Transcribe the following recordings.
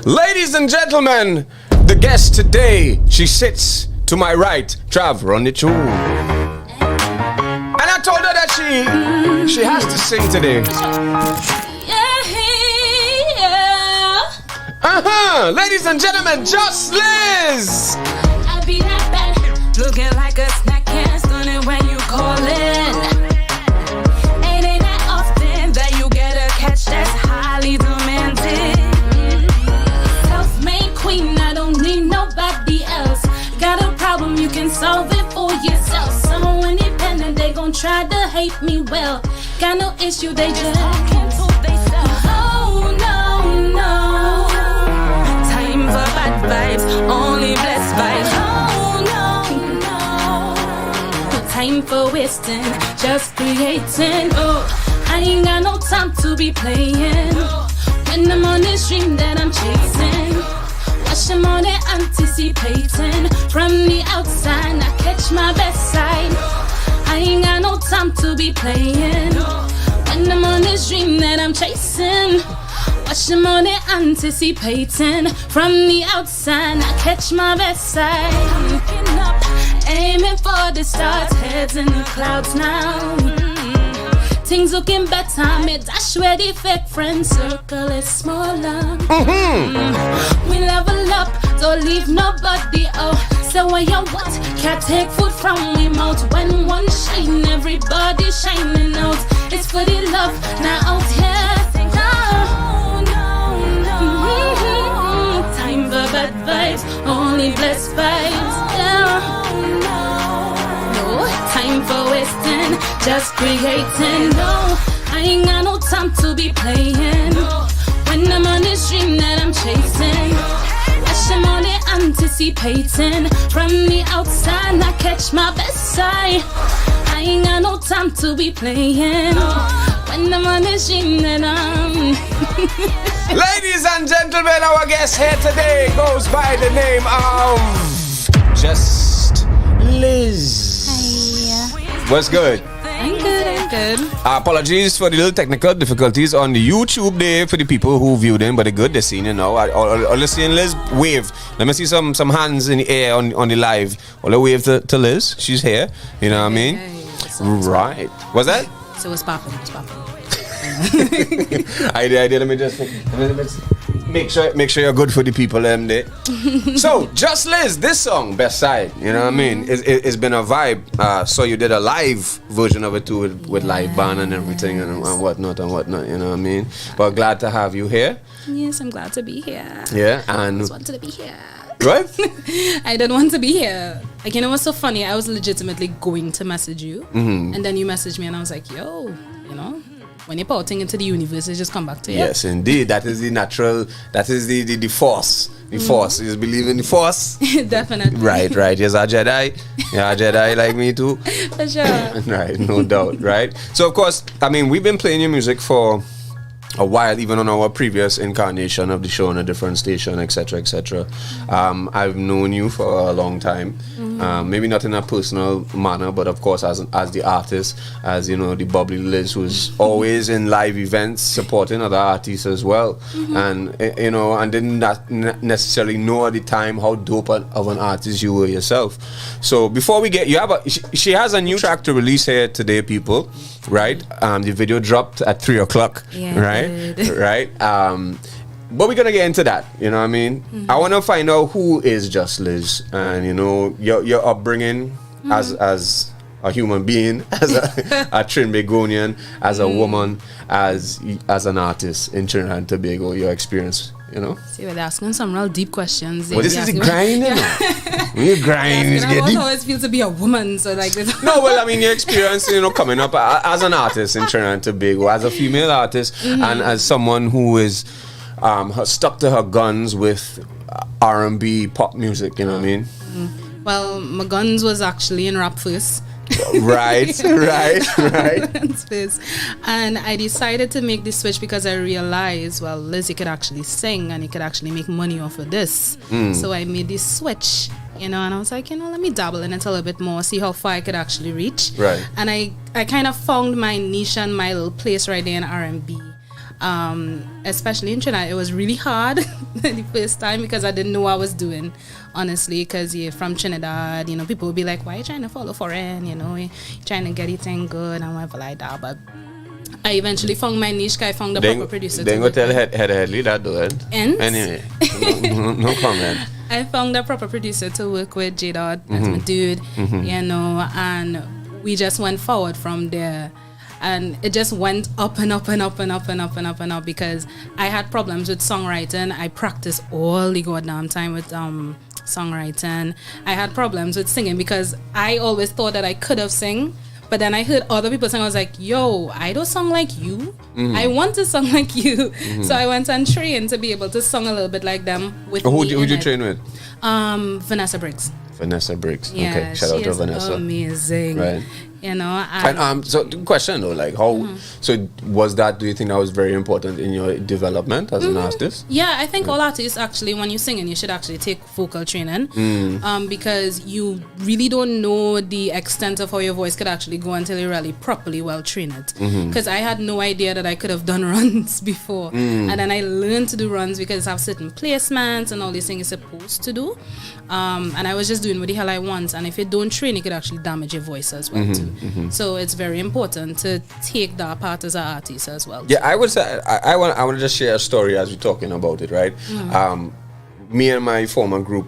Ladies and gentlemen, the guest today, she sits to my right. Trav, run it through. And I told her that she has to sing today. Ladies and gentlemen, JUSS LIZZ. I be that bad, looking like a snack can, stunning when you callin'. Ain't that often that you get a catch that's highly demanded. Self-made queen, I don't need nobody else. Got a problem, you can solve it for yourself. So independent, they gon' try to hate me well. Got no issue, they just can't prove theyself. Oh no, no. Time for bad vibes, only blessed vibes. Oh no, no. No time for wasting, just creating. Oh, I ain't got no time to be playing. When I'm on this dream that I'm chasing, watch them on it anticipating. From the outside, I catch my best side. I ain't got no time to be playing. When I'm on this dream that I'm chasing, watch them on it anticipating. From the outside, I catch my best side. I'm looking up, aiming for the stars, heads in the clouds now. Things looking better, me dash where the fake friends circle is smaller. We level up, don't leave nobody out. So when you what, can't take food from we mouth. When one shine, everybody shining out. It's for the love, now out here. No. Time for bad vibes, only blessed vibes. No time for wasting, just creating. No, I ain't got no time to be playing. When I'm on this dream that I'm chasing, watch them on it anticipating. From the outside, I catch my best side. I ain't got no time to be playing. When I'm on this dream that I'm Ladies and gentlemen, our guest here today goes by the name of JUSS LIZZ. Hi. What's good? I'm good. Apologies for the little technical difficulties on the YouTube there for the people who viewed in, but they're good, they're seeing it now. All they're seeing Liz wave. Let me see some hands in the air on the live. All the wave to Liz. She's here. You know what I mean? Right. What's that? So it's popping. Idea. Let me just make sure you're good for the people there. So JUSS LIZZ, this song, Best Side, you know what I mean? It's been a vibe. So you did a live version of it too with live band and everything and whatnot, you know what I mean? But glad to have you here. Yes, I'm glad to be here. Yeah, and I just wanted to be here. What? I didn't want to be here. Like, you know what's so funny? I was legitimately going to message you, and then you messaged me, and I was like, yo, you know, when you're pouting into the universe, it just come back to you. Yes, indeed. That is the natural, that is the force. The force. You just believe in the force. Definitely. Right. You're a Jedi. You're a Jedi like me too. For sure. Right, no doubt, right? So, of course, I mean, we've been playing your music for a while, even on our previous incarnation of the show on a different station, etc. I've known you for a long time, maybe not in a personal manner, but of course as the artist, as you know, the bubbly Liz who's always in live events supporting other artists as well, and you know, and didn't necessarily know at the time how dope of an artist you were yourself. So before we get, she has a new track to release here today, people, right? The video dropped at 3 o'clock, right? Right. But we're gonna get into that. You know what I mean? I want to find out who is JUSS LIZZ, and you know your upbringing as a human being, as a Trinbagonian, as a woman, as an artist in Trinidad and Tobago. Your experience. You know. See, we're asking some real deep questions. Well, this is the grind, you know. We're grinding. I don't know how it feels to be a woman, so like this. No, well, I mean, your experience, you know, coming up as an artist in Trinidad and Tobago, as a female artist, and as someone who is stuck to her guns with R&B pop music. You know what I mean? Well, my guns was actually in rap first. Right. And I decided to make this switch because I realized, well, Lizzie could actually sing and he could actually make money off of this. So I made this switch, you know, and I was like, you know, let me dabble in it a little bit more, see how far I could actually reach. Right. And I kind of found my niche and my little place right there in R&B. Especially in Trinidad, it was really hard the first time because I didn't know what I was doing, honestly, because you're from Trinidad, people would be like, why are you trying to follow foreign, you're trying to get it in good and whatever like that, but I eventually found my niche. I found the proper producer. Then go tell Headley that do it. Anyway, no comment. I found the proper producer to work with, J-Dot, that's my dude, and we just went forward from there. And it just went up and up and up and up and up and up and up because I had problems with songwriting. I practiced all the goddamn time with songwriting. I had problems with singing because I always thought that I could have sing. But then I heard other people sing. I was like, yo, I don't sing like you. I want to sing like you. So I went and trained to be able to sing a little bit like them. Who'd you train with? Vanessa Briggs. Vanessa Briggs. Yeah, okay, shout out to Vanessa. Amazing. Right. And so the question though, like how so was that, do you think that was very important in your development as an artist? Yeah, I think all artists actually, when you're singing, you should actually take vocal training because you really don't know the extent of how your voice could actually go until you really properly well train it. Because I had no idea that I could have done runs before, and then I learned to do runs because I have certain placements and all these things you're supposed to do, and I was just doing what the hell I want, and if you don't train, it could actually damage your voice as well too. So it's very important to take that part as an artist as well. Yeah, I would say I want to just share a story as we're talking about it, right? Me and my former group,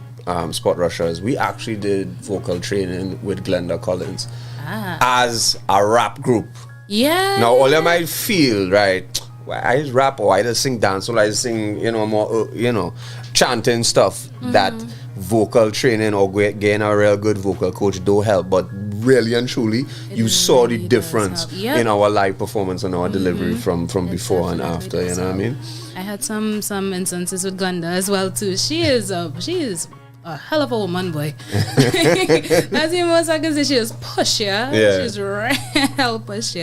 Spot Rushers, we actually did vocal training with Glenda Collins as a rap group. Yeah. Now all you might feel, right? I just rap or I just sing dance or I just sing, more, chanting stuff that vocal training or getting a real good vocal coach do help, but really and truly you saw the difference in our live performance and our delivery from before and after, you know what I mean? I had some instances with Glenda as well too. She is a hell of a woman, boy. That's the most I can say. She is push, she's real push,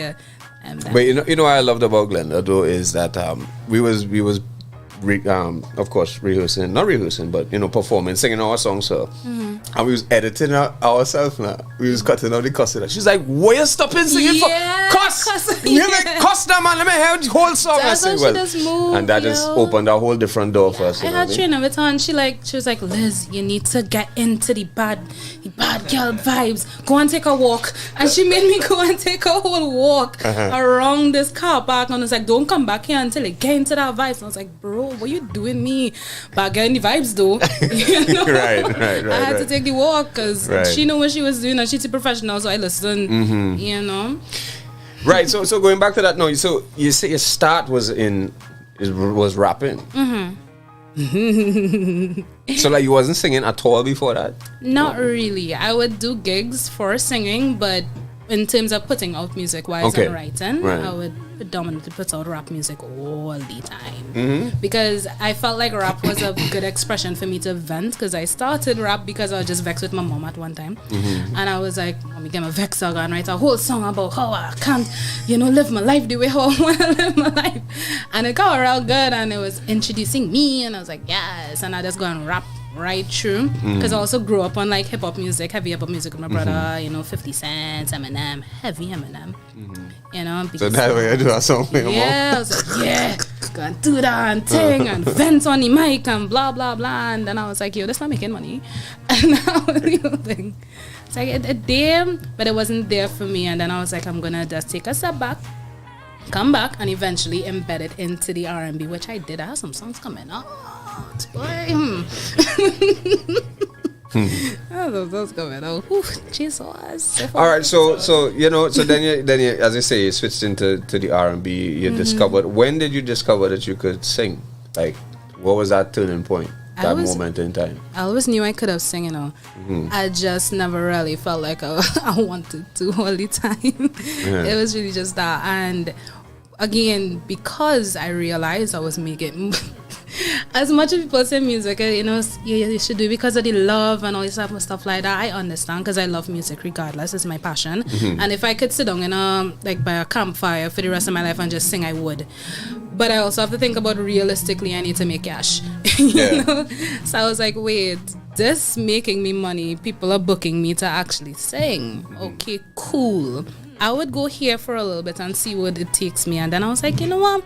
But you know what I loved about Glenda though is that we was of course not rehearsing, but performing, singing our songs, and we was editing ourselves now. We was cutting out the cussing. She's like, "Why you stopping singing for cuss? You make cuss them, man. Let me hear the whole song." That's I say, and that just opened a whole different door for us. I had training with her, and she was like, "Liz, you need to get into the bad girl vibes. Go and take a walk." And she made me go and take a whole walk around this car park, and I was like, "Don't come back here until you get into that vibes." And I was like, "Bro, what you doing me? But getting the vibes though." Right. I had to take the walk because she knew what she was doing and she's a professional, so I listened. Right. So going back to that now, so you say your start was rapping. So like you wasn't singing at all before that? Not really. I would do gigs for singing, but in terms of putting out music wise and writing, I would predominantly put out rap music all the time because I felt like rap was a good expression for me to vent, because I started rap because I was just vexed with my mom at one time, and I was like, let me get my vex out and write a whole song about how I can't live my life the way how I want to live my life, and it got real good, and it was introducing me, and I was like, yes, and I just go and rap right through, because I also grew up on like heavy hip-hop music with my brother, 50 Cent, Eminem, heavy Eminem, so that way I do a song for your mom. I was like, go and do that thing and vent on the mic and blah blah blah, and then I was like, yo, that's not making money, and that was the whole thing. It's like it there, but it wasn't there for me, and then I was like, I'm gonna just take a step back, come back, and eventually embed it into the R&B, which I did. I have some songs coming out. Those coming out. Jesus. All right, so then you, as I say, you switched into the R&B. You discovered. When did you discover that you could sing? Like, what was that turning point? That moment in time. I always knew I could have sung, I just never really felt like I wanted to all the time. It was really just that, and again, because I realized I was making as much as people say music, you should do it because of the love and all this type of stuff like that. I understand, because I love music regardless. It's my passion. And if I could sit down by a campfire for the rest of my life and just sing, I would. But I also have to think about realistically, I need to make cash. So I was like, wait, this making me money, people are booking me to actually sing. Okay, cool. I would go here for a little bit and see what it takes me. And then I was like, you know what?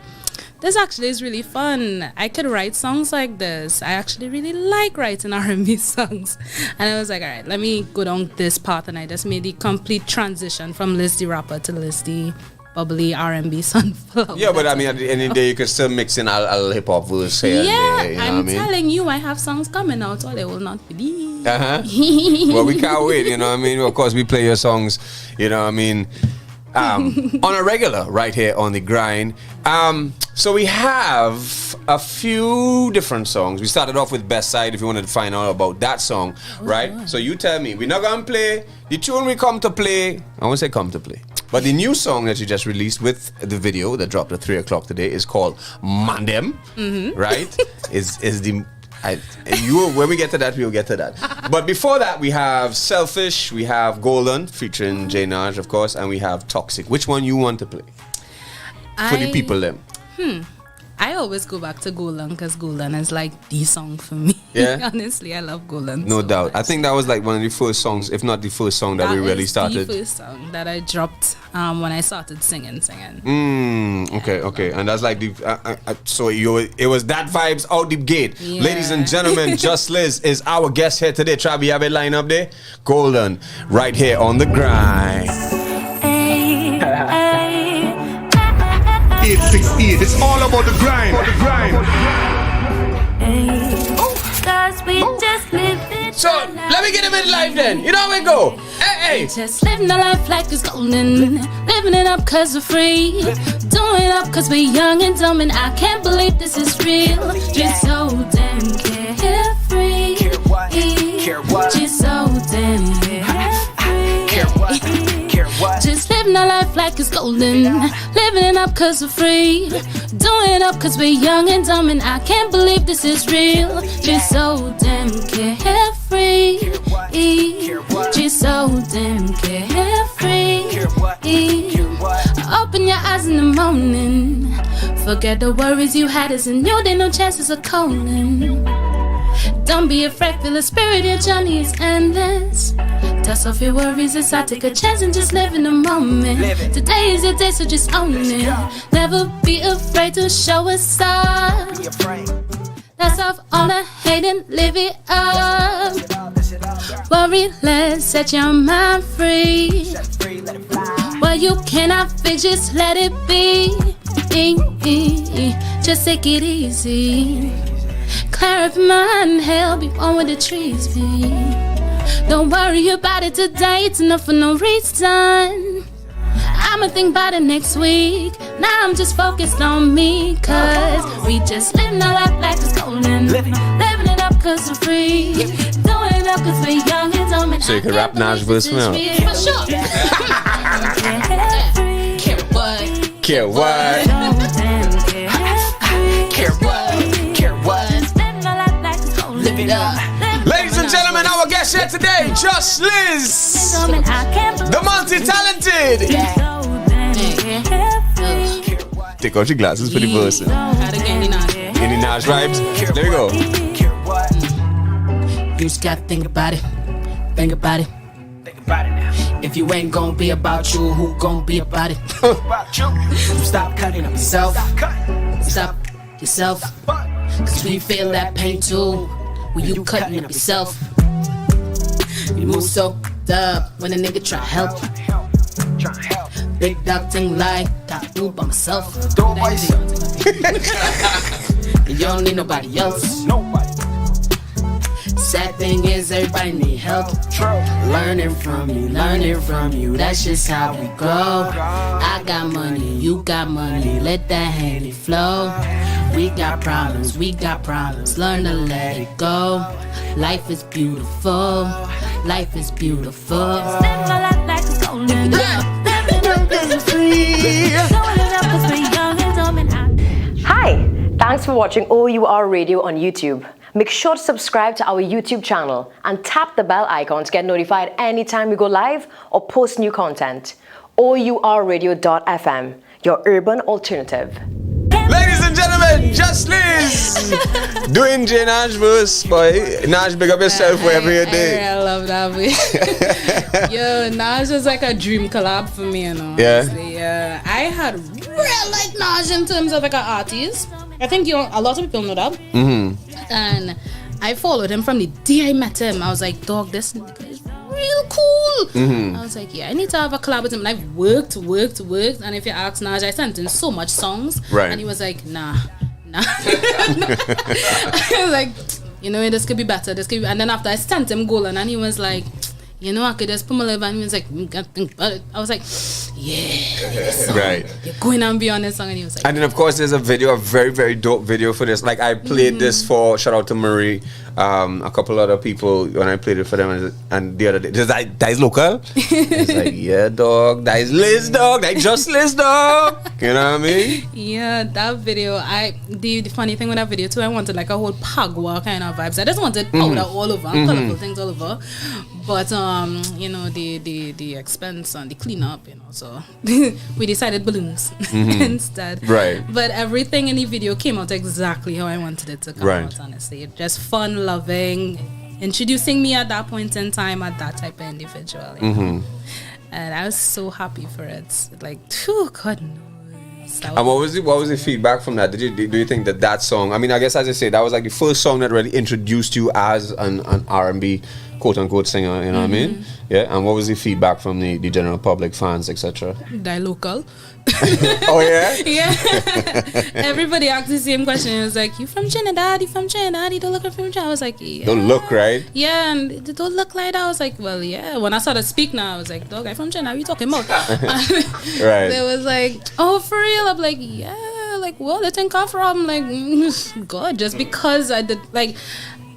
this actually is really fun. I could write songs like this. I actually really like writing R&B songs. And I was like, all right, let me go down this path. And I just made the complete transition from Liz the rapper to Liz the bubbly R&B sunflower. Yeah, but I mean, at the end of the day, you could still mix in a hip hop verse here. Yeah, and there, I'm telling you, I have songs coming out, so they will not believe. Well, we can't wait, you know what I mean? Of course, we play your songs, you know what I mean, on a regular right here on the grind. So we have a few different songs. We started off with Best Side, if you wanted to find out about that song, right? Sure. So you tell me, we're not going to play the tune we come to play. I won't say come to play. But the new song that you just released with the video that dropped at 3 o'clock today is called Mandem, right? When we get to that, we'll get to that. But before that, we have Selfish, we have Golden, featuring J Naj, of course, and we have Toxic. Which one you want to play? For the people then. I always go back to Golden because Golden is like the song for me. Yeah. Honestly, I love Golden. No so doubt. much. I think that was like one of the first songs, if not the first song that we really started. The first song that I dropped when I started singing. Okay. And that's like the it was that vibes out the gate. Yeah. Ladies and gentlemen, JUSS LIZZ is our guest here today. Travi, you have it line up there? Golden, right here on the grind. 868, it's all about the grind. So let me get him in life then. You know how we go. Hey. Just living the life like it's golden. Living it up cause we're free. Doing it up cause we're young and dumb. And I can't believe this is real. Just so damn carefree. Just so damn carefree. Just living our life like it's golden. Living it up cause we're free. Doing it up cause we're young and dumb. And I can't believe this is real. Just so damn carefree. Just so damn carefree. Open your eyes in the morning. Forget the worries you had as a new day. No chances of calling. Don't be afraid, feel the spirit, your journey is endless. Dust off your worries aside, take a chance and just live in the moment. Today is your day, so just own it. Never be afraid to show a sign. Dust off all the hate and live it up. Worry less, set your mind free. What you cannot fix, just let it be. Just take it easy. Clear up your mind, hell, be one with the trees be. Don't worry about it today, it's enough for no reason. I'ma think about it next week. Now I'm just focused on me, cause we just living our life like it's golden. Living it up cause we're free. Doing it up cause we're young and dumb. So you can rap Naj verse now. For sure. Care what? Ladies and gentlemen, our guest here today, JUSS LIZZ, the multi-talented. Take out your glasses for the verse. Any Naj vibes? There we go. You just gotta think about it. Think about it. If you ain't gonna be about you, who gonna be about it? Stop cutting up yourself. Stop yourself. Cause we feel that pain too when you cutting up yourself. You move so up when a nigga try help. Big dog thing like got food by myself. And you don't need nobody else. Sad thing is everybody need help. Learning from you, that's just how we grow. I got money, you got money, let that handy flow. We got problems, learn to let it go. Life is beautiful, life is beautiful. Living my life like it's golden. Hi, thanks for watching O.U.R Radio on YouTube. Make sure to subscribe to our YouTube channel and tap the bell icon to get notified anytime we go live or post new content. OURradio.fm, your urban alternative. Ladies and gentlemen, JUSS LIZZ doing J Naj verse, boy. Naj, big up yourself wherever you're doing. I love that way. Yo, Naj is like a dream collab for me, you know. Yeah. Honestly. I had real like Naj in terms of like an artist. I think a lot of people know that. And I followed him from the day I met him. I was like, dog, this nigga is real cool. I was like, yeah, I need to have a collab with him. And I worked. And if you ask Naj, I sent him so much songs. Right. And he was like, nah. I was like, you know, this could be better. And then after I sent him Golan, and he was like, you know, I could just put my live, and he was like, I was like, yeah, right. You're going and beyond this song, and he was like, and then of course there's a very, very dope video for this. Like I played this for, shout out to Marie, a couple other people when I played it for them, and the other day, that is local. It's like, yeah, dog, that is Liz, dog, that is just Liz, dog. You know what I mean? Yeah, that video. The funny thing with that video too, I wanted like a whole Pagua kind of vibes. I just wanted powder all over, colorful things all over. But you know, the expense and the cleanup, you know, so we decided balloons instead. Right. But everything in the video came out exactly how I wanted it to come out, honestly. Just fun, loving, introducing me at that point in time at that type of individual. You know? And I was so happy for it. Like, oh God knows. And what was the feedback from that? Do you think that song, I mean, I guess as I say, that was like the first song that really introduced you as an R&B quote unquote singer, you know what I mean? Yeah. And what was the feedback from the general public, fans, etc.? Die local. Oh yeah? Yeah. Everybody asked the same question. It was like, you from Trinidad? You from Trinidad? You don't look from Trinidad? I was like, yeah. Don't look, right? Yeah, and they don't look like that. I was like, well, yeah. When I started speak now, I was like, dog, I'm from Trinidad. What are you talking about? Right. They was like, oh, for real? I'm like, yeah. Like, well, they think I'm from, like, God, just because I did, like,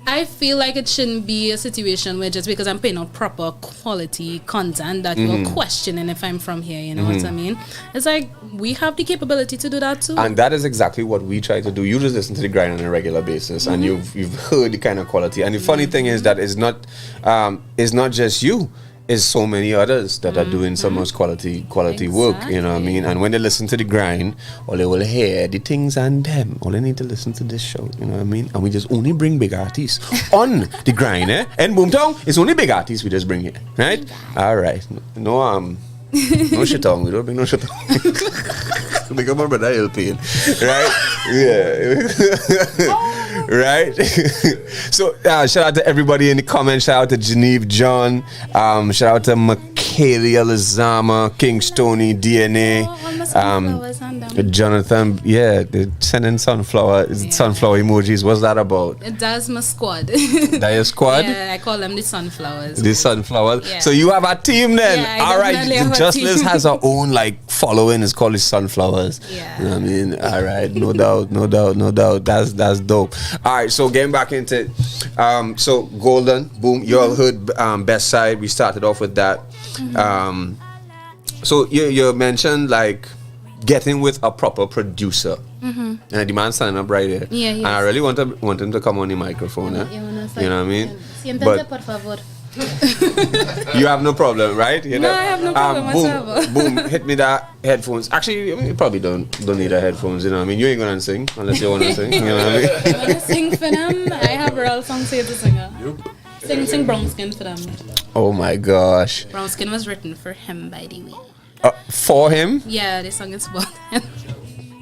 I feel like it shouldn't be a situation where just because I'm paying out proper quality content that you're questioning if I'm from here, you know what I mean? It's like, we have the capability to do that too. And that is exactly what we try to do. You just listen to the grind on a regular basis and you've heard the kind of quality. And the funny thing is that it's not just you. Is so many others that are doing so much quality work, you know what I mean? And when they listen to the grind, all they will hear the things and them. All they need to listen to this show, you know what I mean? And we just only bring big artists on the grind, eh? And BooMTowN, it's only big artists we just bring here, right? All right. No shit on. We don't bring no shit on. Make up my brother LP, right? Yeah. Right? So shout out to everybody in the comments. Shout out to Geneve John. Shout out to Michaela Lazama, King Stoney, DNA. Jonathan, yeah, they're sending sunflower emojis. What's that about? That's my squad. That your squad? Yeah, I call them the sunflowers. The sunflowers. Yeah. So you have a team then? Yeah, all right. JUSS LIZZ has her own like following. It's called the Sunflowers. Yeah. You know what I mean? All right. No doubt. That's dope. All right. So getting back into it. So Golden, boom. You all heard Best Side. We started off with that. So you mentioned like getting with a proper producer. And the man standing up right here. Yeah, and I really want him to come on the microphone. You know what I mean? But you have no problem, right? You know? No, I have no problem whatsoever. Boom, hit me that headphones. Actually, I mean, you probably don't need the headphones, you know what I mean? You ain't gonna sing unless you wanna sing, you know what I mean? I wanna sing for them. I have real songs here to sing. Sing Brown Skin for them. Oh my gosh. Brown Skin was written for him, by the way. For him? Yeah, this song is about him.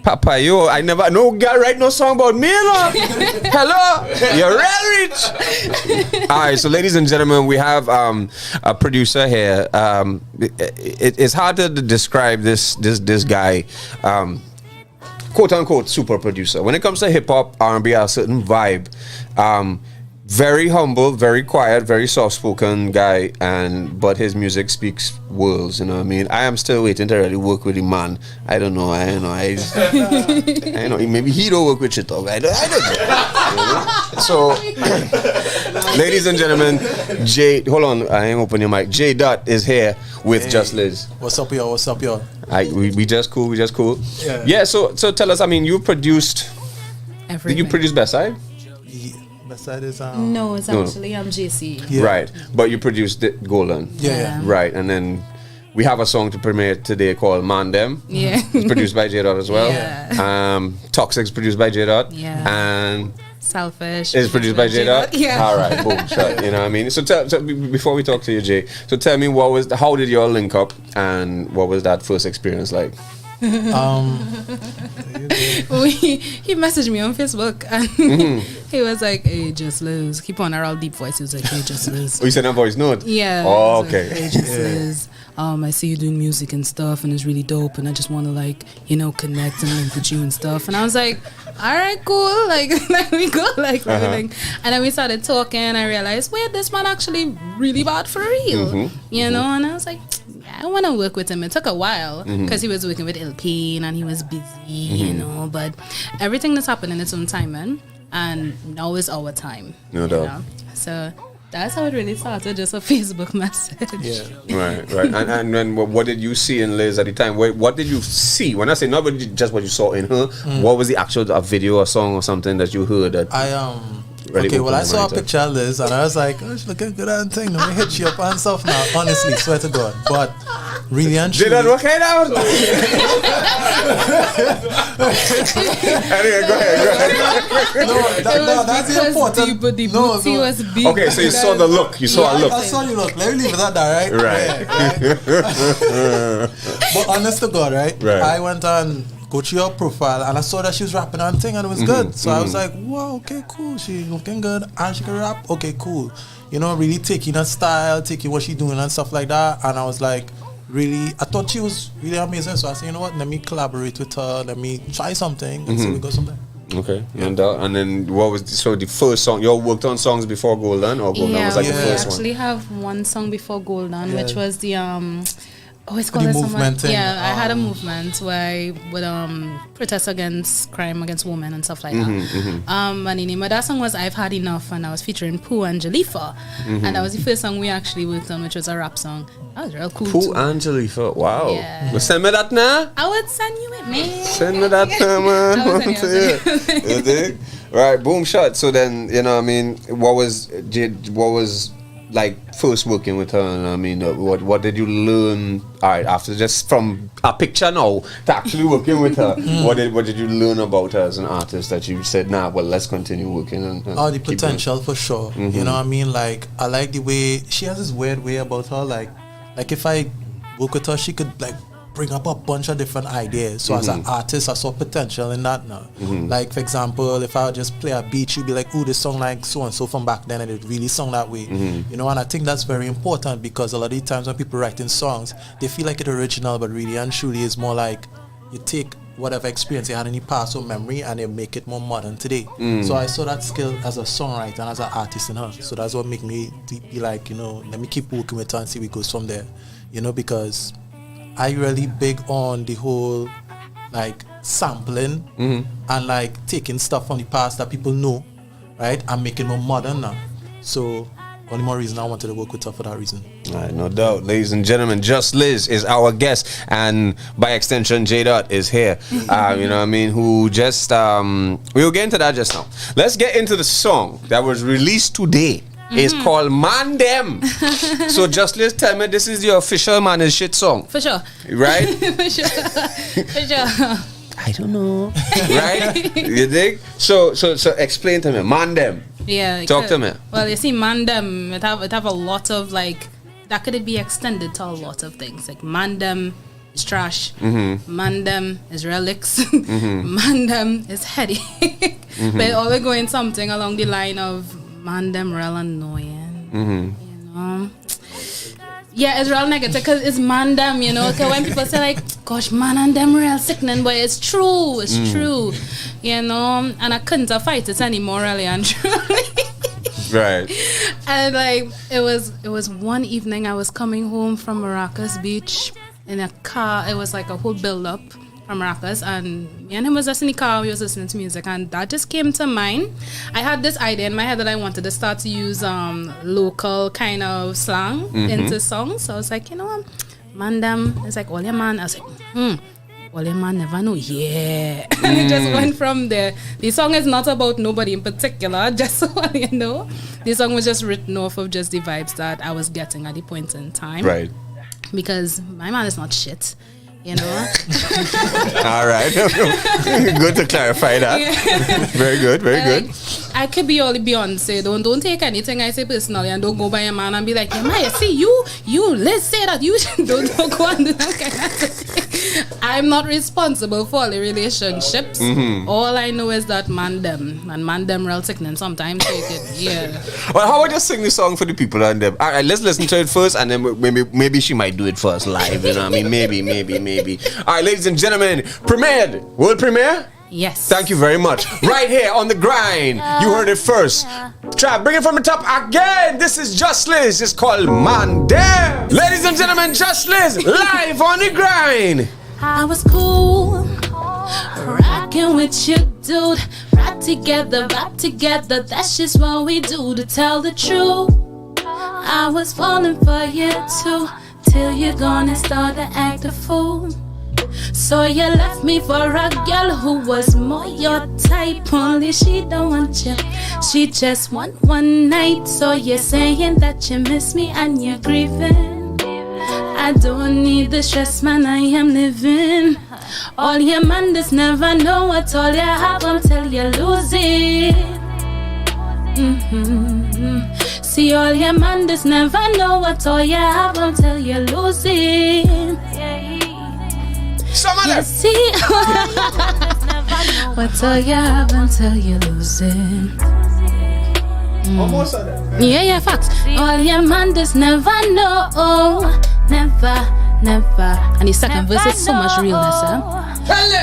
Papa, I never, no girl write no song about me, no. Hello, you're real rich. All right, so ladies and gentlemen, we have a producer here. It's hard to describe this guy, quote unquote, super producer. When it comes to hip hop, R&B, a certain vibe. Very humble, very quiet, very soft-spoken guy, but his music speaks worlds, you know what I mean? I am still waiting to really work with the man. I don't know. I know. Maybe he don't work with shit, dog. I don't know. So, ladies and gentlemen, hold on, I ain't open your mic. J Dot is here with JUSS LIZZ. What's up, y'all? We just cool. Yeah, so tell us, I mean, you produced... Everything. Did you produce Best Side? That is no, it's actually JC. Yeah. Right, but you produced it, Golden. Yeah. Right, and then we have a song to premiere today called Man Dem. Yeah. It's produced by J Dot as well. Yeah. Toxic's produced by J Dot. Yeah. And Selfish is produced by J Dot. Yeah. All right, boom, shot. You know what I mean? So before we talk to you, Jay, so tell me how did you all link up, and what was that first experience like? He messaged me on Facebook and he was like, "Hey, JUSS LIZZ." Keep on our all deep voice. He was like, "Hey, JUSS LIZZ." Oh, you said that voice note? Yeah. Oh, Like, okay. "Hey, JUSS LIZZ. I see you doing music and stuff, and it's really dope. And I just want to connect and link with you and stuff." And I was like, "All right, cool. Like, let me go, everything." And then we started talking. I realized, wait, this man actually really bad for real, you know. And I was like, I want to work with him. It took a while because he was working with LP and he was busy, you know. But everything that's happened in its own time, man. And now is our time. No doubt. Know? So that's how it really started, just a Facebook message. Yeah. Right. And then what did you see in Liz at the time? What did you see? When I say not just what you saw in her, what was the actual video or song or something that you heard that really I saw a picture of Liz and I was like, oh, she's looking good and thing. Let me hit you up and stuff now. Honestly, swear to God. But really and truly. Did that work out? Anyway, go ahead. That's the important. But the booty was big. Okay, so you saw the look. You saw a look. I saw the look. Let me leave it at that, right? Right. Yeah. But honest to God, right? Right. I went on go through your profile and I saw that she was rapping and thing and it was good. So I was like, wow, okay, cool. She looking good and she can rap. Okay, cool. You know, really taking her style, taking what she doing and stuff like that. And I was like, really, I thought she was really amazing. So I said, you know what, let me collaborate with her. Let me try something and see if we go something. Okay, and then what was the first song? You all worked on songs before Golden, or Golden was like the first one? We actually have one song before Golden, which was the it's called the movement thing. Yeah, I had a movement where I would protest against crime against women and stuff like that. And the name of that song was "I've Had Enough," and I was featuring Pooh and Jalifa, and that was the first song we actually worked on, which was a rap song. That was real cool. Pooh and Jalifa, wow. Yeah. Well, send me that now. I would send you it, man. Send me that now, man. You dig? Right, boom shot. So then, you know, I mean, what was like first working with her? And I mean, what did you learn? All right, after just from a picture now to actually working with her, what did you learn about her as an artist that you said, nah, well, let's continue working? And the potential for sure. You know what I mean? Like, I like the way she has this weird way about her. Like if I work with her, she could like bring up a bunch of different ideas. So as an artist, I saw potential in that now. Like, for example, if I would just play a beat, she'd be like, ooh, this song like so-and-so from back then, and it really sung that way. You know, and I think that's very important because a lot of the times when people writing songs, they feel like it's original, but really and truly it's more like you take whatever experience you had in the past or memory and you make it more modern today. So I saw that skill as a songwriter and as an artist in her. So that's what made me be like, you know, let me keep working with her and see where it goes from there. You know, because I really big on the whole like sampling and like taking stuff from the past that people know, right, and making more modern now. So only more reason I wanted to work with her for that reason. All right, no doubt. Ladies and gentlemen, JUSS LIZZ is our guest, and by extension, J. Dot is here. You know what I mean? Who just we'll get into that just now. Let's get into the song that was released today. It's called Man Dem. So JUSS LIZZ, tell me, this is your official Man is Shit song. For sure. Right? For sure. I don't know. Right? You dig? So explain to me. Man Dem. Yeah. Talk to me. Well, you see, Man Dem, it have a lot of like, that could be extended to a lot of things. Like Man Dem is trash. Man Dem is relics. Man Dem is headache. But it always going something along the line of Man Dem real annoying. You know? Yeah, it's real negative because it's Man Dem, you know. Because when people say like, gosh, man and them real sickening, but it's true. It's true. You know? And I couldn't fight it anymore, really and truly. Right. And like it was one evening I was coming home from Maracas Beach in a car. It was like a whole build up from Maracas, and me and him was just in the car. We was listening to music, and that just came to mind. I had this idea in my head that I wanted to start to use local kind of slang into songs. So I was like, you know what, Man Dem. It's like, all your man. I was like, all your man never know. Yeah. And it just went from there. The song is not about nobody in particular, just so you know. The song was just written off of just the vibes that I was getting at the point in time. Right. Because my man is not shit. You know. All right. Good to clarify that. Yeah. Very good. Very good. I could be all Beyonce. Don't take anything I say personally, and don't go by a man and be like, yeah, man, you see, you Liz say that you don't go and do that kind of thing. I'm not responsible for all the relationships. All I know is that man them real sickening sometimes. Take it, yeah. Well, how about you sing the song for the people and them? All right, let's listen to it first, and then maybe she might do it for us live. You know what I mean? Maybe. All right, ladies and gentlemen, premiered, world premiere. Yes. Thank you very much. Right here on the grind. You heard it first. Try bring it from the top again. This is JUSS LIZZ. It's called Man Damn. Ladies and gentlemen, JUSS LIZZ live on the grind. I was cool, rocking with you, dude. Rock together, vibe together. That's just what we do. To tell the truth, I was falling for you too, till you're gonna start to act a fool. So you left me for a girl who was more your type. Only she don't want you, she just want one night. So you're saying that you miss me and you're grieving. I don't need the stress, man, I am living. All your man just never know what all you have until you lose it. See, all your man just never know what all you have until you lose it. Some of them. See, what all you have until you lose it. Almost of them. Yeah, facts. All your man just never know. Never. And the second verse is so much realness, huh?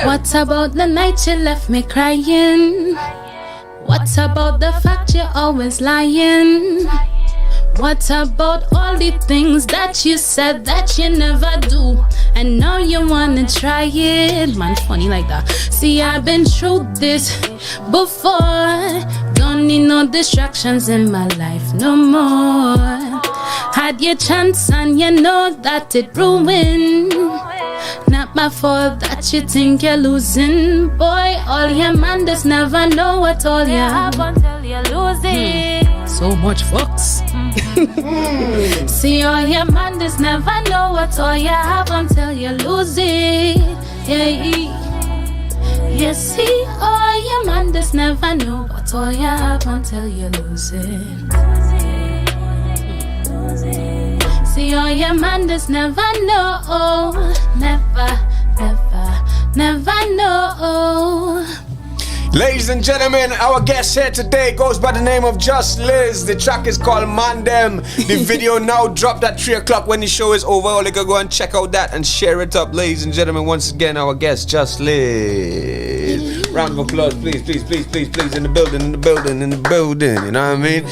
What about the night you left me crying? What about the fact you're always lying? What about all the things that you said that you never do, and now you wanna try it? Man, funny like that. See, I've been through this before. Don't need no distractions in my life no more. Had your chance and you know that it ruined. Not my fault that you think you're losing. Boy, all your man just never know what all you have until you lose it. So much fucks. See, all your man just never know what all you have until you lose it. Yeah, see, all your man just never know what all you have until you lose it. See, all your man just never know. Never know. Ladies and gentlemen, our guest here today goes by the name of JUSS LIZZ. The track is called Man Dem. The video now dropped at 3 o'clock when the show is over. Or you can go and check out that and share it up. Ladies and gentlemen, once again, our guest, JUSS LIZZ. Round of applause, please. In the building. You know what I mean?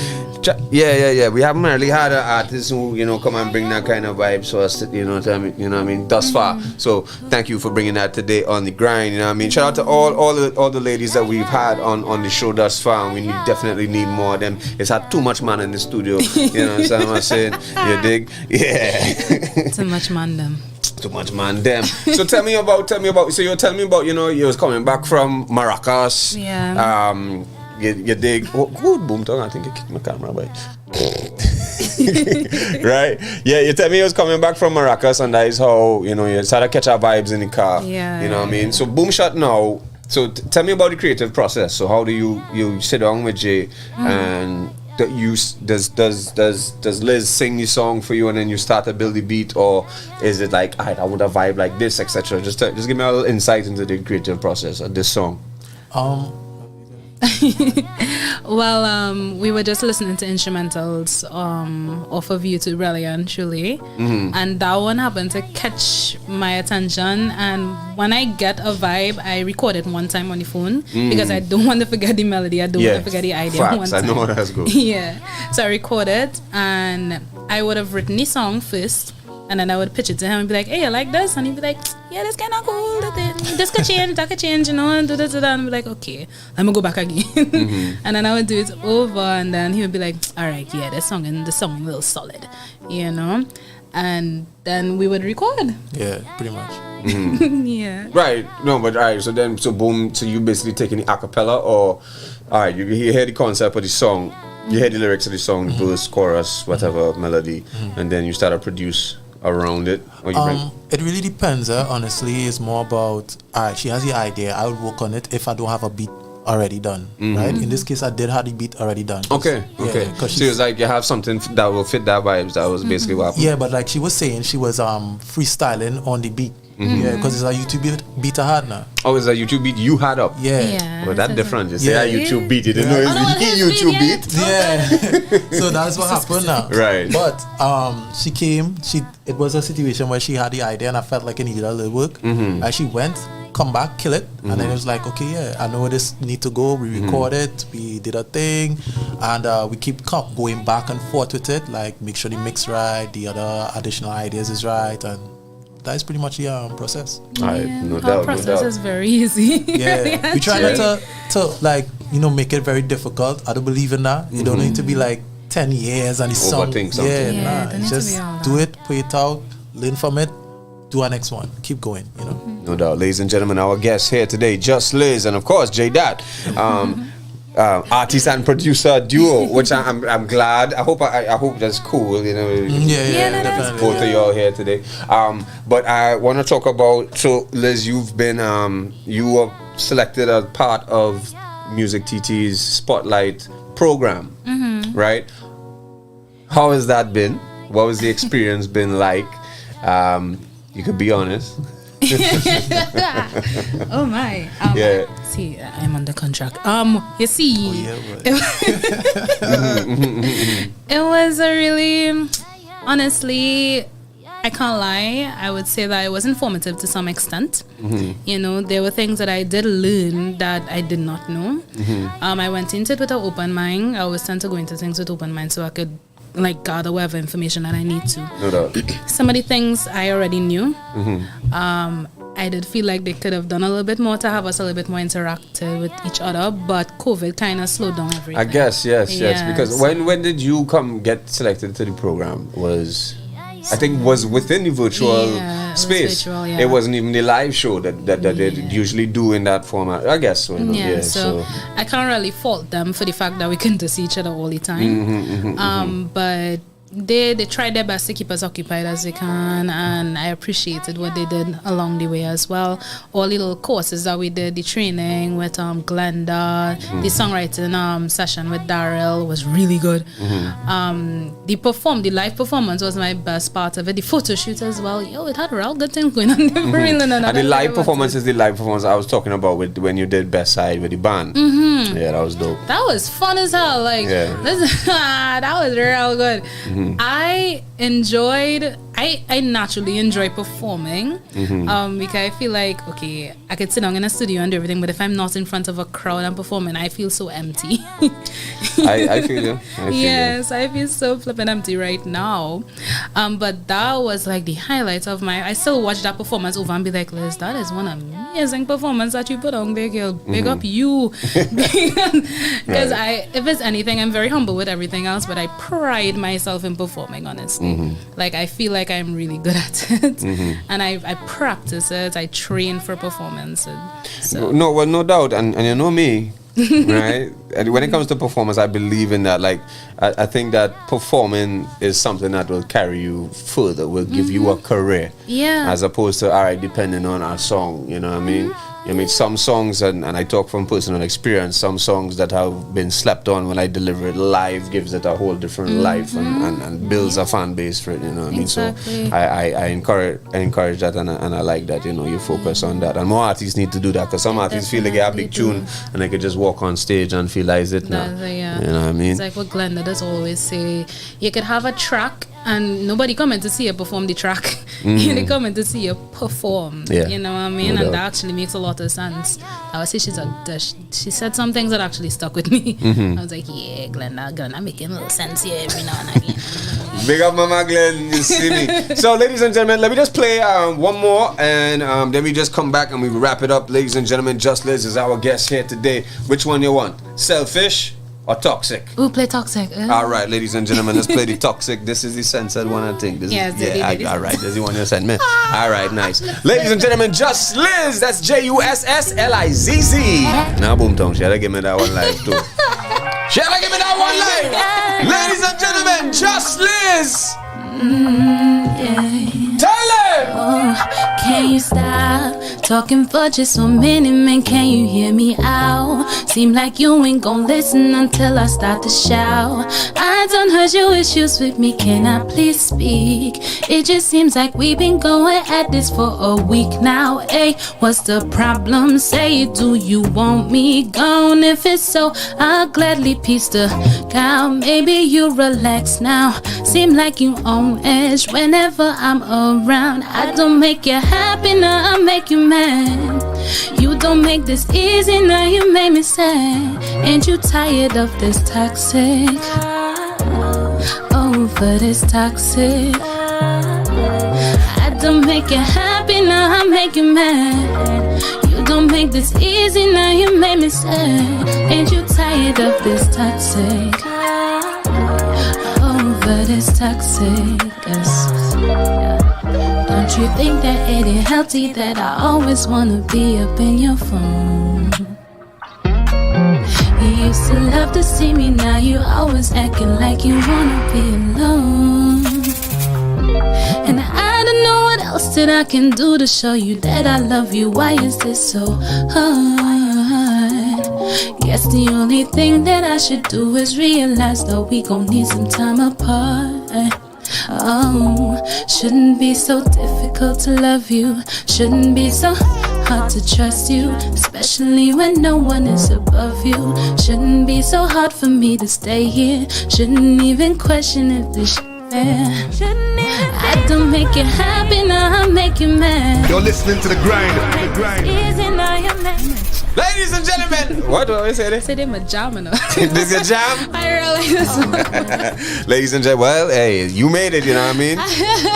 Yeah. We haven't really had an artist who, come and bring that kind of vibe so us, what I mean, thus far. So thank you for bringing that today on the grind, you know what I mean? Shout out to all the ladies that we've had on the show thus far, and we definitely need more of them. It's had too much man in the studio, you know what I'm saying? You dig? Yeah. Too much man them. Too much man them. So tell me about, so you're telling me about, you was coming back from Maracas. Yeah. You dig? Good BooMTowN. I think you kicked my camera, but right? Yeah, you tell me you was coming back from Maracas, and that is how you started to catch our vibes in the car. Yeah. You know what I mean? So Boom Shot now. So tell me about the creative process. So how do you sit down with Jay and does Liz sing the song for you and then you start to build the beat, or is it like, I want a vibe like this, etc.? Just give me a little insight into the creative process of this song. Well, we were just listening to instrumentals off of YouTube, really and truly, and that one happened to catch my attention. And when I get a vibe, I record it one time on the phone because I don't want to forget the melody. I don't want to forget the idea. Facts, I know how that's good. Yeah, so I record it, and I would have written the song first, and then I would pitch it to him and be like, hey, I like this, and he'd be like, yeah, that's kind of cool. This could change, that could change, and do this, and I'd be like, okay, I'm gonna go back again. And then I would do it over, and then he would be like, all right, yeah, the song a little solid, and then we would record. Yeah, pretty much. Yeah. Right. No, but all right. So boom. So you basically taking the acapella, or all right, you hear the concept of the song, you hear the lyrics of the song, the verse, chorus, whatever melody, and then you start to produce around it. Or you it really depends. Honestly, it's more about she has the idea. I would work on it if I don't have a beat already done. Right. In this case, I did have the beat already done. Okay. So it's like you have something that will fit that vibes. That was basically what happened. Yeah, but like she was saying, she was freestyling on the beat. Yeah, because it's a YouTube beat I had now. Oh, it's a YouTube beat you had up? Yeah. Well, that's different. You say Yeah. a YouTube beat. You didn't know Oh, no, it's a it's YouTube beat, beat? Yeah. So that's what happened now. Right. But she came, it was a situation where she had the idea and I felt like it needed a little work. And she went, come back, kill it. And then it was like, okay, yeah, I know where this need to go. We recorded, we did a thing, and we keep going back and forth with it, like make sure the mix right, the other additional ideas is right, and that's pretty much the process. No Our doubt. process is very easy. Yeah, we try not to like, you know, make it very difficult. I don't believe in that. You don't need to be like 10 years and it's Overthink something. Yeah, Yeah, nah, don't it's need to be just all do it, put it out, learn from it, do our next one, keep going, you know. No doubt. Ladies and gentlemen, our guest here today, Just Liz, and of course, J Dat. Artist and producer duo, which I'm glad. I hope that's cool. You know, Yeah, no, that's definitely. both of y'all here today. But I want to talk about. So, Liz, you've been you were selected as part of Music TT's Spotlight program, right? How has that been? What was the experience been like? You could be honest. Oh my. Yeah. See, I'm under contract. You see, it was a really, honestly, I can't lie, I would say that it was informative to some extent. You know, there were things that I did learn that I did not know. I went into it with an open mind. I always tend to go into things with open mind so I could like gather whatever information that I need to. No doubt. Some of the things I already knew. I did feel like they could have done a little bit more to have us a little bit more interactive with each other, but COVID kind of slowed down everything. I guess yes. Because Yes. when did you get selected to the program? I think was within the virtual Yeah, it was space. virtual, yeah. It wasn't even the live show that they usually do in that format. I guess so. Yeah, so I can't really fault them for the fact that we couldn't see each other all the time. But they tried their best to keep us occupied as they can, and I appreciated what they did along the way as well. All the little courses that we did, the training with Glenda, the songwriting session with Daryl was really good. The live performance was my best part of it. The photo shoot as well. Yo, it had real good things going on. And the live performance is the live performance I was talking about with when you did Best Side with the band. Yeah, that was dope. That was fun as hell. Like, that was real good. I naturally enjoy performing because I feel like, okay, I could sit down in a studio and do everything, but if I'm not in front of a crowd and performing, I feel so empty. I feel you. Yes, I feel so flipping empty right now. But that was like the highlight of I still watch that performance over and be like, Liz, that is one amazing performance that you put on there, girl. Big up you. Because if it's anything, I'm very humble with everything else, but I pride myself in performing, honestly. Like, I feel like I'm really good at it. And I practice it. I train for performance. So. No doubt. And you know me, right? And when it comes to performance, I believe in that. Like, I think that performing is something that will carry you further, will give you a career. Yeah. As opposed to, all right, depending on our song, you know what I mean? I mean, some songs, and I talk from personal experience, some songs that have been slept on when I deliver it live gives it a whole different life and builds a fan base for it, you know what I mean? Exactly. So I encourage that, and I like that, you know, you focus on that. And more artists need to do that, because some artists feel like they have a big tune and they could just walk on stage and feel like it now. Yeah. You know what I mean? It's like what Glenda does always say. You could have a track and nobody coming to see you perform the track. They coming to see you perform. Yeah. You know what I mean? No And doubt. that actually makes a lot of sense. I would say she said some things that actually stuck with me. I was like, yeah, Glenda making a little sense here every now and again. Big up Mama Glenn, you see me. So ladies and gentlemen, let me just play one more, and then we just come back and we wrap it up. Ladies and gentlemen, Just Liz is our guest here today. Which one you want? Selfish or Toxic? Ooh, play Toxic. All right, ladies and gentlemen, let's play the Toxic. This is the censored one, I think. Yes, all right, this is the one you sent me. All right, nice. Ladies and gentlemen, Just Liz. That's JUSS LIZZ. Now, BooMTowN, shall I give me that one live too? Shall I give me that one live? Ladies and gentlemen, Just Liz. Tell them. Can you stop talking for just 1 minute, man? Can you hear me out? Seem like you ain't gon' listen until I start to shout. I done heard what's your issues with me? Can I please speak? It just seems like we've been going at this for a week now. Hey, what's the problem? Say it, do you want me gone? If it's so, I'll gladly piece the cow. Maybe you relax now. Seem like you on edge whenever I'm around. I don't make you happy, now I make you mad. You don't make this easy, now you make me sad. Ain't you tired of this toxic? Over this toxic. I don't make you happy, now I make you mad. You don't make this easy, now you make me sad. Ain't you tired of this toxic? Over this toxic. Don't you think that it ain't healthy that I always wanna be up in your phone? You used to love to see me, now you always acting like you wanna be alone. And I don't know what else that I can do to show you that I love you. Why is this so hard? Guess the only thing that I should do is realize that we gon' need some time apart. Oh, shouldn't be so difficult to love you. Shouldn't be so hard to trust you, especially when no one is above you. Shouldn't be so hard for me to stay here. Shouldn't even question if this shit fair. I don't make you happy, now I make you mad. You're listening to the grind. The grind. Easy, now you make me. Ladies and gentlemen, what do I say? Say them a jam, you know. This your jam? I really this one. Ladies and gentlemen, well, hey, you made it, you know what I mean?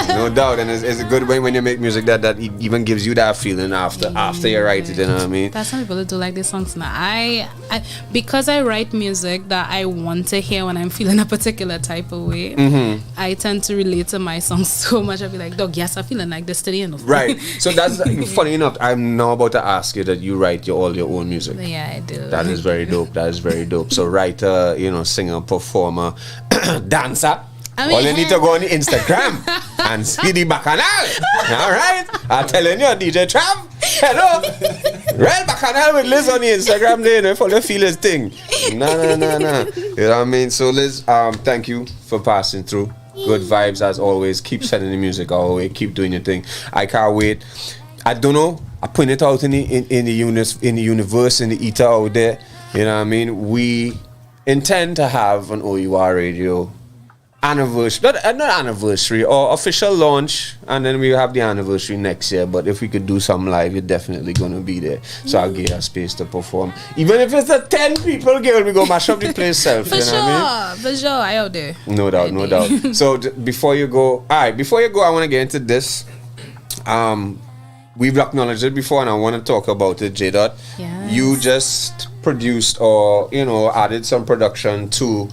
No doubt, and it's a good way when you make music that even gives you that feeling after you write it, you know what I mean? That's how people do like these songs now. I because I write music that I want to hear when I'm feeling a particular type of way, I tend to relate to my songs so much. I'll be like, dog, yes, I'm feeling like this today. Right. So that's funny enough. I'm now about to ask you that you write all your own music. Yeah, I do. That is very dope. That is very dope. So writer, singer, performer, dancer. All you need to go on the Instagram and see the bacchanal. All right. I'm telling you, DJ Trav. Hello. Real bacchanal with Liz on the Instagram there, for the feelers thing. No. You know what I mean? So Liz, thank you for passing through. Good vibes as always. Keep sending the music our way. Keep doing your thing. I can't wait. I don't know. I put it out in the universe, in the ether out there. You know what I mean? We intend to have an O.U.R radio anniversary, not anniversary, or official launch, and then we have the anniversary next year. But if we could do something live, you're definitely gonna be there. So I'll give you a space to perform. Even if it's a 10 people girl, we go mash up the place self. For you know sure, what I mean? for sure, I out there. No doubt. So before you go, I want to get into this. We've acknowledged it before, and I want to talk about it, J. Dot. Yes. You just produced or added some production to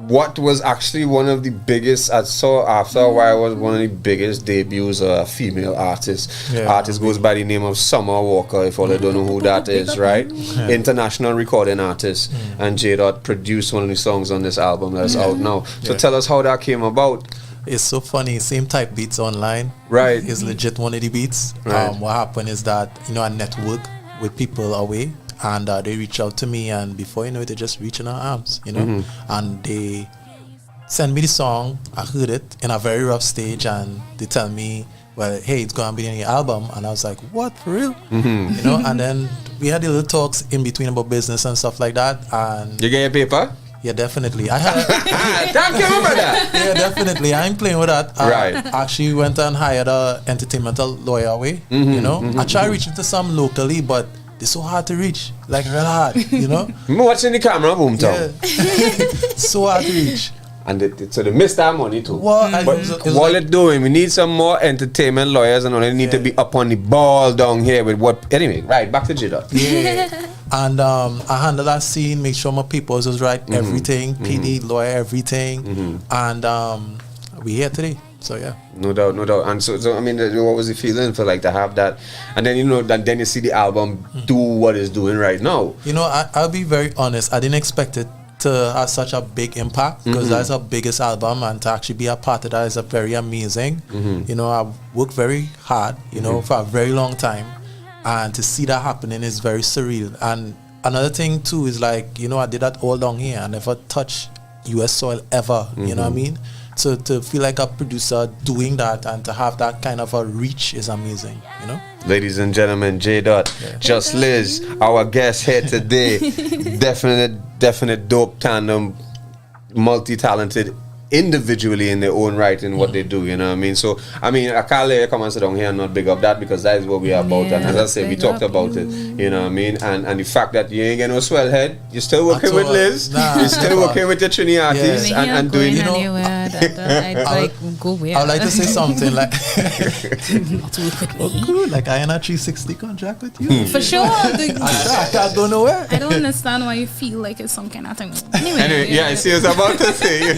what was actually one of the biggest. I saw after a while was one of the biggest debuts of a female artist. Yeah. Artist goes by the name of Summer Walker. If all you don't know who that is, right? Yeah. International recording artist, and J. Dot produced one of the songs on this album that's out now. So tell us how that came about. It's so funny. Same type beats online. Right. It's legit one of the beats. Right. What happened is that, I network with people away, and they reach out to me, and before you know it, they just reach in our arms, and they send me the song. I heard it in a very rough stage, and they tell me, well, hey, it's going to be in your album. And I was like, what, for real? And then we had the little talks in between about business and stuff like that. And You get your paper? yeah, definitely. I had Thank you for that. yeah, definitely. I ain't playing with that. Right. Actually went and hired a entertainmental lawyer away. I try reaching to some locally, but they're so hard to reach. Like real hard, Watching the camera, BooMTowN. Yeah. So hard to reach. And so they missed that money too. Well, But what they're doing, we need some more entertainment lawyers, and they need to be up on the ball down here with what. Anyway, right, back to Jida. Yeah. And I handle that scene, make sure my people was right, everything, PD, lawyer, everything. And we here today. So yeah. No doubt. And so I mean, what was the feeling for to have that? And then then you see the album do what it's doing right now. I'll be very honest. I didn't expect it to have such a big impact, because that's our biggest album, and to actually be a part of that is a very amazing. I've worked very hard, for a very long time, and to see that happening is very surreal. And another thing too is I did that all down here. I never touched US soil ever. You know what I mean? So to feel like a producer doing that and to have that kind of a reach is amazing, you know? Ladies and gentlemen, J. Just Liz, our guest here today. definite dope tandem, multi-talented individually in their own right in what they do, you know what I mean? So, I mean, I can't let you come and sit down here and not big up that, because that is what we are about. And as I say, we talked about it, you know what I mean? And the fact that you ain't getting no swell head, you're still working with Liz, you're still working with your Trini artists and doing, you know. I would like to say something like, oh, cool, like I in a 360 contract with you. For sure. I can't go nowhere. I don't understand why you feel like it's some kind of thing. Anyway, yeah, I see what I was about to say.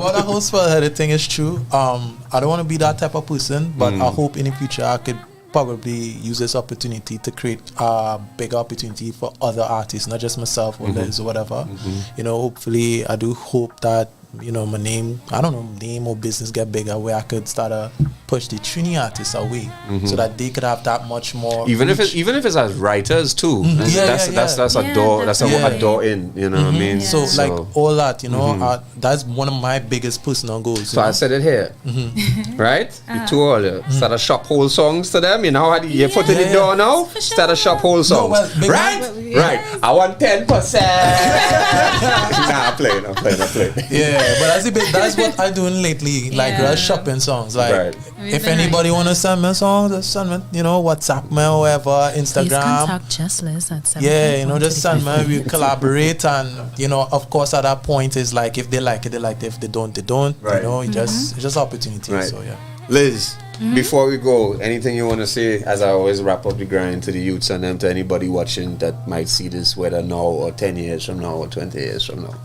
About the whole spell-headed thing is true. I don't want to be that type of person, but I hope in the future I could probably use this opportunity to create a bigger opportunity for other artists, not just myself or Liz or whatever. You know, hopefully I do hope that, you know, my name or business get bigger, where I could start to push the Trini artists away, so that they could have that much more even reach. if it's as writers too. That's a door, that's a door in, you know what I mean? So like all that, you know, that's one of my biggest personal goals. So I said it here, right? The two of you start a shop whole songs to them. You know how you foot in the door now. Start a shop whole songs, right? I want 10%. Nah, I'm playing. Yeah, but that's what I'm doing lately. Like shopping songs. Like if anybody wanna send me songs, just send me, you know, WhatsApp me or whatever, Instagram. Please contact JUSS LIZZ at 7. Yeah, you know, just send me. We collaborate, and you know, of course, at that point is like if they like it, they like it. If they don't, they don't. Right. You know, it's just opportunity. Right. So yeah. Liz, before we go, anything you want to say as I always wrap up the grind to the youths and them, to anybody watching that might see this, whether now or 10 years from now or 20 years from now?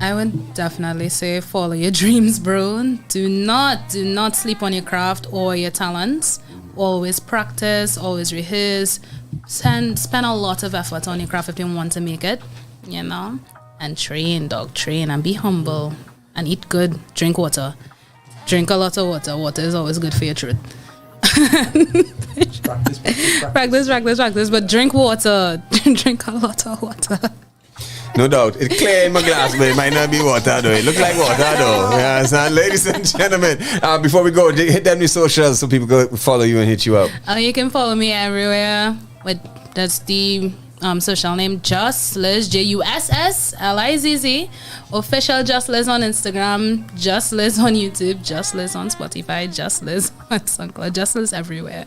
I would definitely say follow your dreams, bro. Do not sleep on your craft or your talents. Always practice, always rehearse. Spend a lot of effort on your craft if you want to make it, you know. And train, and be humble. And eat good, drink water. Drink a lot of water. Water is always good for your throat. Practice, but drink water. Drink a lot of water. No doubt. It's clear in my glass, but it might not be water though. It looks like water though. Yeah, so, ladies and gentlemen, before we go, hit them new socials so people go follow you and hit you up. You can follow me everywhere. That's the social name JUSS LIZZ, JUSS LIZZ. Official JUSS LIZZ on Instagram, JUSS LIZZ on YouTube, JUSS LIZZ on Spotify, JUSS LIZZ on SoundCloud, JUSS LIZZ everywhere.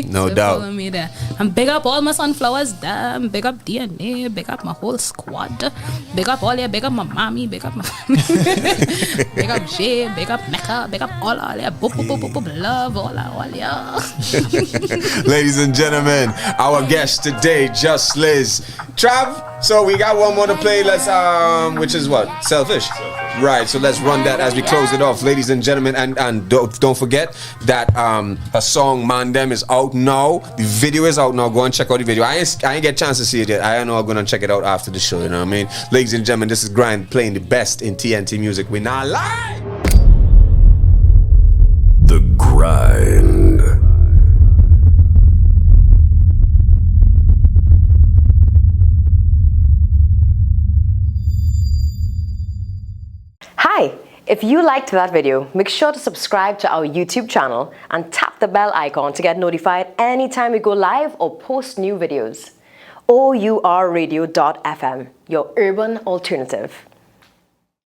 No so doubt. Follow me there. And big up all my sunflowers, damn. Big up DNA, big up my whole squad. Big up all ya, big up my mommy, big up my big up Jay, big up Mecca, big up all ya. Boop, boop, boop, boop, boop, love all ya. Ladies and gentlemen, our guest today, JUSS LIZZ. Trav, so we got one more to play. Let's which is what? Selfish. Right, so let's run that as we close it off, ladies and gentlemen, and don't forget that her song Man Dem is out now. The video is out now. Go and check out the video. I ain't get a chance to see it yet. I know I'm gonna check it out after the show, you know what I mean? Ladies and gentlemen, this is Grind playing the best in TNT music. We're not live. The Grind. Hi! If you liked that video, make sure to subscribe to our YouTube channel and tap the bell icon to get notified anytime we go live or post new videos. O.U.R radio.fm, your urban alternative.